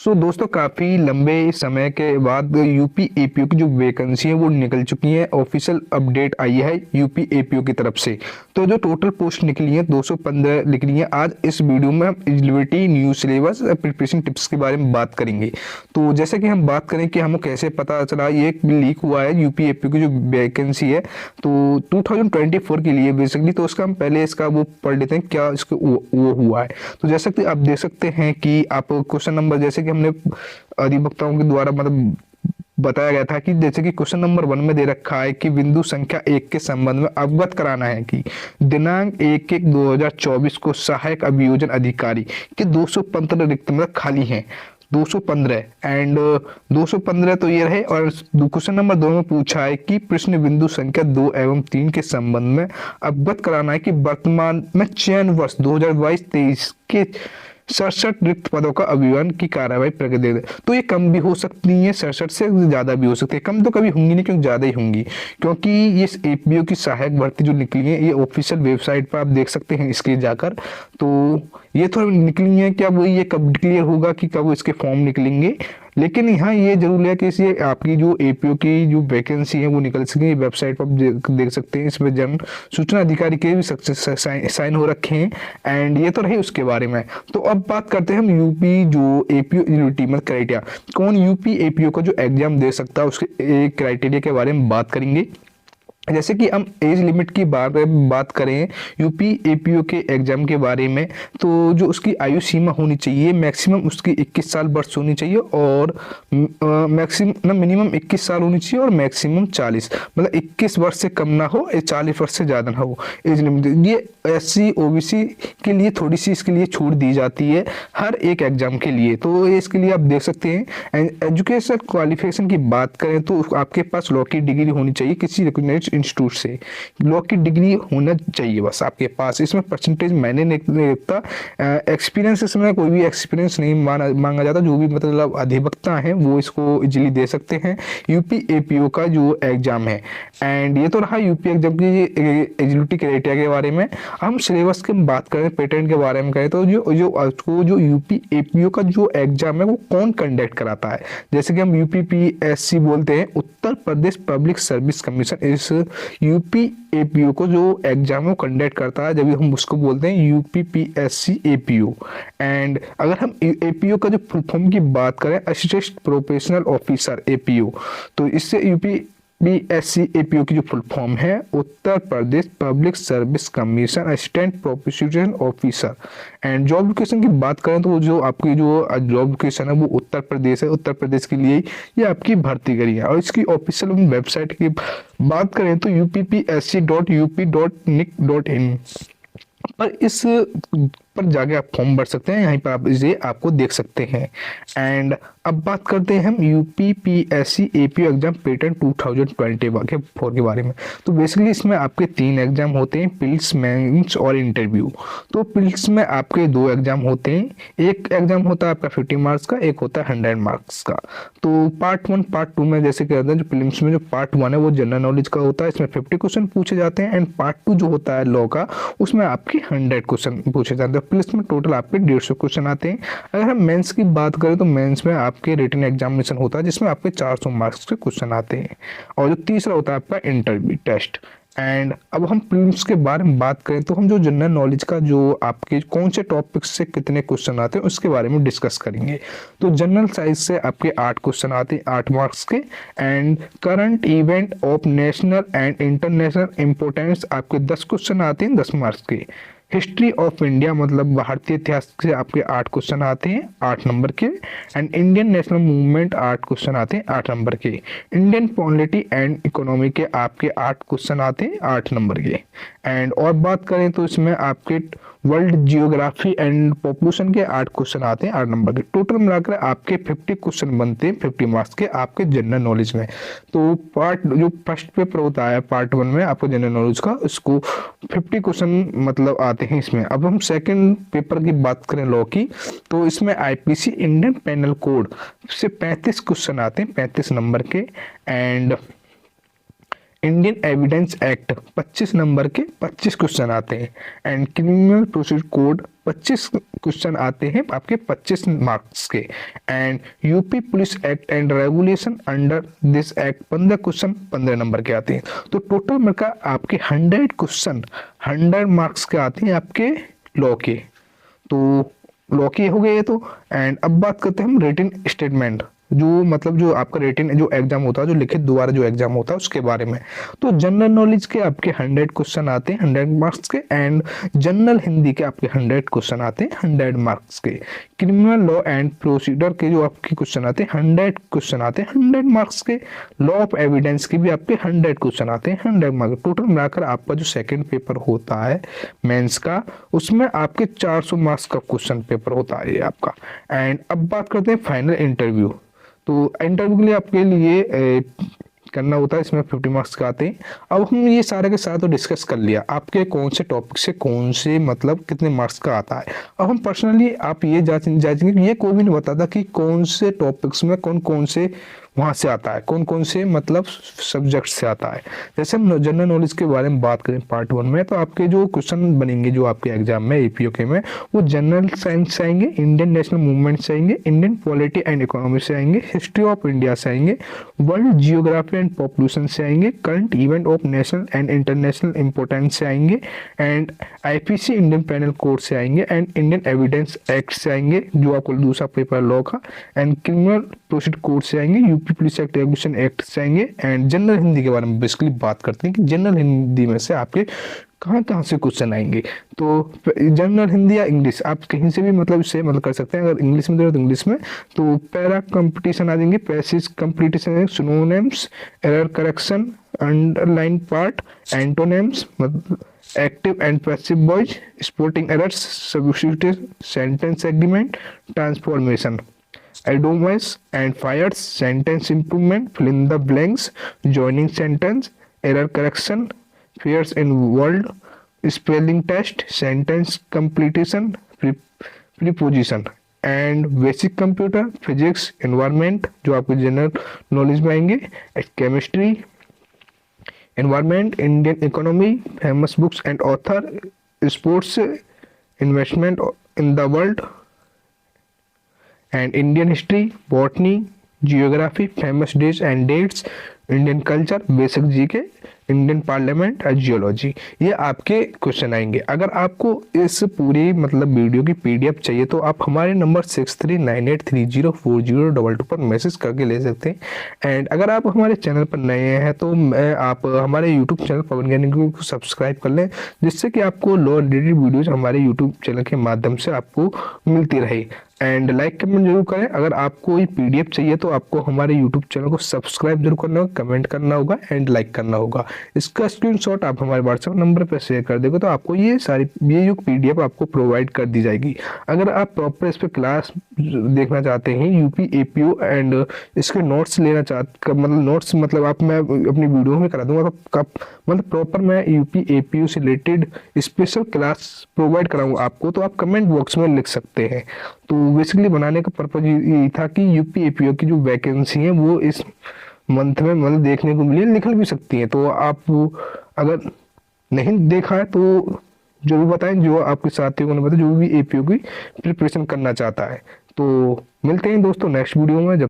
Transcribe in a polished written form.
दोस्तों काफ़ी लंबे समय के बाद यूपी एपीओ की जो वैकेंसी है वो निकल चुकी है। ऑफिशियल अपडेट आई है यूपी एपीओ की तरफ से। तो जो टोटल पोस्ट निकली है 215 निकली है। आज इस वीडियो में हम eligibility, new syllabus, preparation tips के बारे में बात करेंगे। तो जैसे कि हम बात करें कि हमें कैसे पता चला, ये लीक हुआ है यूपी एपीओ की जो वैकेंसी है तो 2024 के लिए बेसिकली। तो उसका हम पहले इसका वो पढ़ लेते हैं क्या इसको वो हुआ है। तो जैसे कि आप देख सकते हैं कि आप क्वेश्चन नंबर, जैसे कि हमने अधिवक्ताओं के द्वारा मतलब बताया गया था कि जैसे कि क्वेश्चन नंबर 1 में दे रखा है कि बिंदु संख्या 1 के संबंध में अवगत कराना है कि दिनांक 1/1/2024 को सहायक अभियोजन अधिकारी के 215 रिक्त मतलब खाली हैं। 215 एंड 215 तो ये रहे। और क्वेश्चन नंबर 2 में पूछा है कि प्रश्न बिंदु संख्या 2 एवं 3 के संबंध में अवगत कराना है कि वर्तमान में चयन वर्ष 2022-23 के 67 रिक्त पदों का अभियान की कार्रवाई प्रगति। तो ये कम भी हो सकती है, 67 से ज्यादा भी हो सकती है। कम तो कभी होंगी नहीं, क्योंकि ज्यादा ही होंगी, क्योंकि ये एपीओ की सहायक भर्ती जो निकली है ये ऑफिशियल वेबसाइट पर आप देख सकते हैं इसके जाकर। तो ये थोड़ी निकली है, क्या वही ये कब क्लियर होगा कि कब इसके फॉर्म निकलेंगे। लेकिन यहाँ ये जरूर है कि इसे आपकी जो एपीओ की जो वैकेंसी है वो निकल सके। वेबसाइट पर देख सकते हैं, इसमें जन सूचना अधिकारी के भी साइन हो रखे हैं। एंड ये तो रही उसके बारे में। तो अब बात करते हैं हम यूपी जो एपीओ एलिजिबिलिटी मतलब क्राइटेरिया, कौन यूपी एपीओ का जो एग्जाम दे सकता है उसके क्राइटेरिया के बारे में बात करेंगे। जैसे कि हम एज लिमिट की बात करें यूपी एपीओ के एग्जाम के बारे में, तो जो उसकी आयु सीमा होनी चाहिए मैक्सिमम उसकी 21 साल वर्ष होनी चाहिए, और मैक्सिमम मिनिमम 21 साल होनी चाहिए और मैक्सिमम 40, मतलब 21 वर्ष से कम ना हो, 40 वर्ष से ज़्यादा ना हो एज लिमिट। ये एससी ओबीसी के लिए थोड़ी सी इसके लिए छूट दी जाती है हर एक एग्जाम के लिए। तो इसके लिए आप देख सकते हैं। एजुकेशन क्वालिफिकेशन की बात करें तो आपके पास लॉ की डिग्री होनी चाहिए किसी रिकॉग्नाइज्ड इंस्टीट्यूट से। लॉ की डिग्री होना चाहिए बस आपके पास। इसमें परसेंटेज मैंने नहीं रखता। एक्सपीरियंस इसमें कोई भी एक्सपीरियंस नहीं मांगा जाता। जो भी मतलब अधिवक्ता हैं वो इसको इजीली दे सकते हैं यूपी एपीओ का जो एग्जाम है। एंड ये तो रहा यूपी एग्जाम की एलिजिबिलिटी क्राइटेरिया के बारे में। हम सिलेबस की बात करें, पैटर्न के बारे में करें तो जो यूपी एपीओ का जो एग्जाम है वो कौन कंडक्ट कराता है। जैसे कि हम यूपीपीएससी बोलते हैं, उत्तर प्रदेश पब्लिक सर्विस कमीशन। इस यूपी एपीओ को जो एग्जाम वो कंडक्ट करता है, जब हम उसको बोलते हैं यूपीपीएससी एपीओ। एंड अगर हम एपीओ का जो फुल फॉर्म की बात करें, असिस्टेंट प्रोफेशनल ऑफिसर एपीओ, तो इससे यूपी बीएससी एपीओ की जो फुल फॉर्म है Uttar Pradesh public service commission assistant prosecution officer. And job location की बात करें तो जो आपकी जो जॉब लोकेशन है वो उत्तर प्रदेश है। उत्तर प्रदेश के लिए ये आपकी भर्ती करी है। और इसकी ऑफिशियल वेबसाइट की बात करें तो uppsc.up.nic.in पर इस पर जाके आप फॉर्म भर सकते हैं। यहीं पर आप इसे आपको देख सकते हैं। एंड अब बात करते हैं हम यूपीपीएससी एपीओ एग्जाम पैटर्न 2024 के बारे में। तो बेसिकली इसमें आपके 3 एग्जाम होते हैं, प्रीलिम्स, मेंस और इंटरव्यू। तो प्रीलिम्स में आपके 2 एग्जाम होते हैं। एक एग्जाम होता है आपका 50 मार्क्स का, एक होता है 100 मार्क्स का। तो पार्ट 1 पार्ट 2 में जैसे कहते हैं, जो प्रीलिम्स में जो पार्ट 1 है वो जनरल नॉलेज का होता है, इसमें 50 क्वेश्चन पूछे जाते हैं। एंड पार्ट 2 जो होता है लॉ का, उसमें आपके 100 क्वेश्चन पूछे जाते हैं। प्लस में टोटल आपके 150 क्वेश्चन आते हैं। अगर हम मेंस की बात करें तो मेंस में आपके रिटन एग्जामिनेशन होता है जिसमें आपके 400 मार्क्स के क्वेश्चन आते हैं। और जो तीसरा होता है आपका इंटरव्यू टेस्ट। एंड अब हम प्रीलिम्स के बारे में बात करें तो हम जो जनरल नॉलेज का जो आपके कौन से टॉपिक से कितने क्वेश्चन आते हैं उसके बारे में डिस्कस करेंगे। तो जनरल साइंस से आपके 8 क्वेश्चन आते हैं 8 मार्क्स के। And current event of national and international importance आपके 10 क्वेश्चन आते हैं 10 मार्क्स के। हिस्ट्री ऑफ इंडिया मतलब भारतीय इतिहास से आपके 8 क्वेश्चन आते हैं 8 नंबर के। And Indian national movement 8 question आते हैं 8 नंबर के। इंडियन पॉलिटी एंड इकोनॉमी के आपके 8 क्वेश्चन आते हैं 8 नंबर के। एंड और बात करें तो इसमें आपके वर्ल्ड जियोग्राफी एंड पॉपुलेशन के 8 क्वेश्चन आते हैं 8 नंबर के। टोटल मिलाकर आपके 50 क्वेश्चन बनते हैं 50 मार्क्स के आपके जनरल नॉलेज में। तो पार्ट जो फर्स्ट पेपर होता है पार्ट 1 में आपको जनरल नॉलेज का, उसको 50 क्वेश्चन मतलब आते हैं इसमें। अब हम सेकंड पेपर की बात करें लॉ की, तो इसमें आईपीसी इंडियन पेनल कोड से 35 क्वेश्चन आते हैं 35 नंबर के। And Indian evidence act 25 number के 25 क्वेश्चन आते हैं। And criminal procedure code 25 question आते हैं आपके 25 मार्क्स के। And UP police act and regulation under this act 15 question 15 number के आते हैं। तो टोटल मिलकर आपके 100 क्वेश्चन 100 मार्क्स के आते हैं आपके लॉ के। तो लॉ के हो गए तो। एंड अब बात करते हैं हम रिटन स्टेटमेंट, जो मतलब जो आपका रिटन जो एग्जाम होता है, जो लिखित द्वारा जो एग्जाम होता है उसके बारे में। तो जनरल नॉलेज के आपके 100 क्वेश्चन आते हैं 100 मार्क्स के। एंड जनरल हिंदी के आपके 100 क्वेश्चन आते हैं 100 मार्क्स के। क्रिमिनल लॉ एंड प्रोसीजर के जो आपके क्वेश्चन आते हैं 100 क्वेश्चन आते हैं 100 मार्क्स के। लॉ ऑफ एविडेंस के भी आपके 100 क्वेश्चन आते हैं 100 मार्क्स। टोटल मिलाकर आपका जो सेकेंड पेपर होता है मेंस का, उसमें आपके 400 मार्क्स का क्वेश्चन पेपर होता है ये आपका। एंड अब बात करते हैं फाइनल इंटरव्यू। तो इंटरव्यू के लिए आपके लिए करना होता है, इसमें 50 मार्क्स का आते हैं। अब हम ये सारे के साथ तो डिस्कस कर लिया आपके कौन से टॉपिक से कौन से मतलब कितने मार्क्स का आता है। अब हम पर्सनली आप ये जांचेंगे कि ये कोई भी नहीं बताता कि कौन से टॉपिक्स में कौन कौन से वहाँ से आता है, कौन कौन से मतलब सब्जेक्ट से आता है। जैसे हम जनरल नॉलेज के बारे में बात करें पार्ट 1 में, तो आपके जो क्वेश्चन बनेंगे जो आपके एग्जाम में एपीओके में, वो जनरल साइंस से आएंगे, इंडियन नेशनल मूवमेंट से आएंगे, इंडियन पॉलिटी एंड इकोनॉमी से आएंगे, हिस्ट्री ऑफ इंडिया से आएंगे, वर्ल्ड जियोग्राफी एंड पॉपुलेशन से आएंगे, current event of national and international importance से आएंगे, and IPC Indian penal code से आएंगे, एंड इंडियन एविडेंस एक्ट से आएंगे जो आपको दूसरा पेपर लॉ का, एंड क्रिमिनल प्रोसीड कोड से आएंगे, UP police act regulation act से आएंगे। एंड जनरल हिंदी के बारे में बेसिकली बात करते हैं कि जनरल हिंदी में से आपके कहाँ कहाँ से क्वेश्चन आएंगे। तो जनरल हिंदी या इंग्लिश आप कहीं से भी मतलब इससे मतलब कर सकते हैं। अगर इंग्लिश में दे तो इंग्लिश में, तो पैरा कंपटीशन आ जाएंगे, passage competition, synonyms, error correction, underline part, antonyms मतलब active and passive voice, spotting errors, substitution, sentence agreement, transformation, idioms and fires, sentence improvement, fill in the blanks, joining sentence, error correction, fears in world, spelling test, sentence completion, preposition, and basic computer, physics, environment जो आपके general knowledge में आएंगे, chemistry, environment, Indian economy, famous books and author, sports, investment in the world, and Indian history, botany, geography, famous days and dates, Indian culture, basic GK, Indian parliament और geology. ये आपके question आएंगे। अगर आपको इस पूरी मतलब वीडियो की पीडीएफ चाहिए तो आप हमारे नंबर 6398304022 पर मैसेज करके ले सकते हैं। एंड अगर आप हमारे चैनल पर नए हैं तो आप हमारे यूट्यूब चैनल पवन ज्ञानी को सब्सक्राइब कर लें, जिससे कि आपको लॉ रिलेटेड वीडियोज हमारे यूट्यूब चैनल के माध्यम से आपको मिलती रहे। एंड लाइक कमेंट जरूर करें। अगर आपको ये पीडीएफ चाहिए तो आपको हमारे यूट्यूब चैनल को सब्सक्राइब जरूर करना होगा, कमेंट करना होगा एंड लाइक करना होगा। इसका स्क्रीनशॉट आप हमारे व्हाट्सएप नंबर पर शेयर कर देंगे तो आपको ये जो पीडीएफ आपको प्रोवाइड कर दी जाएगी। अगर आप प्रॉपर इस पर क्लास देखना चाहते हैं यूपी एपीओ एंड इसके नोट्स लेना चाहते मतलब नोट्स मतलब आप मैं अपनी वीडियो में करा दूंगा, तो मतलब प्रॉपर मैं यूपी एपीओ से रिलेटेड स्पेशल क्लास प्रोवाइड कराऊंगा आपको, तो आप कमेंट बॉक्स में लिख सकते हैं। तो बेसिकली बनाने का पर्पज यही था कि यूपी एपीओ की जो वैकेंसी है वो इस मंथ में मतलब देखने को मिली, निकल भी सकती है। तो आप अगर नहीं देखा है तो जरूर बताएं, जो आपके साथियों को नहीं पता जो भी एपीओ की प्रिपरेशन करना चाहता है। तो मिलते हैं दोस्तों नेक्स्ट वीडियो में। जब